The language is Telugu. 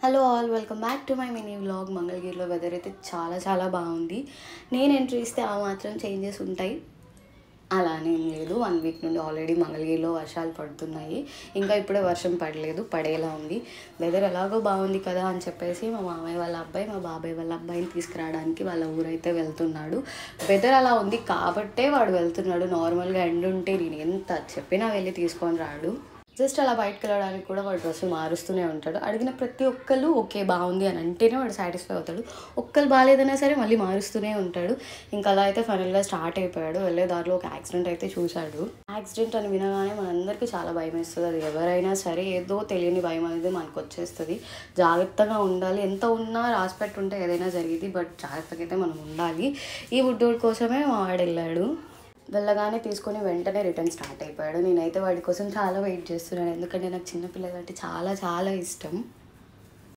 Hello all, welcome back to my mini vlog. మంగళగిరిలో వెదర్ అయితే చాలా చాలా బాగుంది. నేను ఎంట్రీ ఇస్తే ఆ మాత్రం చేంజెస్ ఉంటాయి అలానే ఏం లేదు. 1 వీక్ నుండి ఆల్రెడీ మంగళగిరిలో వర్షాలు పడుతున్నాయి. ఇంకా ఇప్పుడే వర్షం పడలేదు, పడేలా ఉంది. వెదర్ ఎలాగో బాగుంది కదా అని చెప్పేసి మా మామయ్య వాళ్ళ అబ్బాయి మా బాబాయ్ వాళ్ళ అబ్బాయిని తీసుకురావడానికి వాళ్ళ ఊరైతే వెళ్తున్నాడు. వెదర్ అలా ఉంది కాబట్టే వాడు వెళ్తున్నాడు. నార్మల్గా ఎండ్ ఉంటే నేను ఎంత చెప్పినా వెళ్ళి తీసుకొని రాడు. జస్ట్ అలా బయటకు వెళ్ళడానికి కూడా వాడు డ్రెస్ మారుస్తూనే ఉంటాడు. అడిగిన ప్రతి ఒక్కళ్ళు ఓకే బాగుంది అని అంటేనే వాడు సాటిస్ఫై అవుతాడు. ఒక్కళ్ళు బాగాలేదన్నా సరే మళ్ళీ మారుస్తూనే ఉంటాడు. ఇంకా అలా అయితే ఫైనల్గా స్టార్ట్ అయిపోయాడు. వెళ్ళే దారిలో ఒక యాక్సిడెంట్ అయితే చూశాడు. యాక్సిడెంట్ అని వినగానే మనందరికీ చాలా భయం వేస్తుంది. అది ఎవరైనా సరే ఏదో తెలియని భయం అనేది మనకు వచ్చేస్తుంది. జాగ్రత్తగా ఉండాలి. ఎంత ఉన్నా రాసిపెట్టి ఉంటే ఏదైనా జరిగింది, బట్ జాగ్రత్తగా అయితే మనం ఉండాలి. ఈ బుడ్డోడి కోసమే మా వాడు వెళ్ళాడు. వెళ్ళగానే తీసుకొని వెంటనే రిటర్న్ స్టార్ట్ అయిపోయాడు. నేనైతే వాడి కోసం చాలా వెయిట్ చేస్తున్నాను, ఎందుకంటే నాకు చిన్నపిల్లలు అంటే చాలా చాలా ఇష్టం.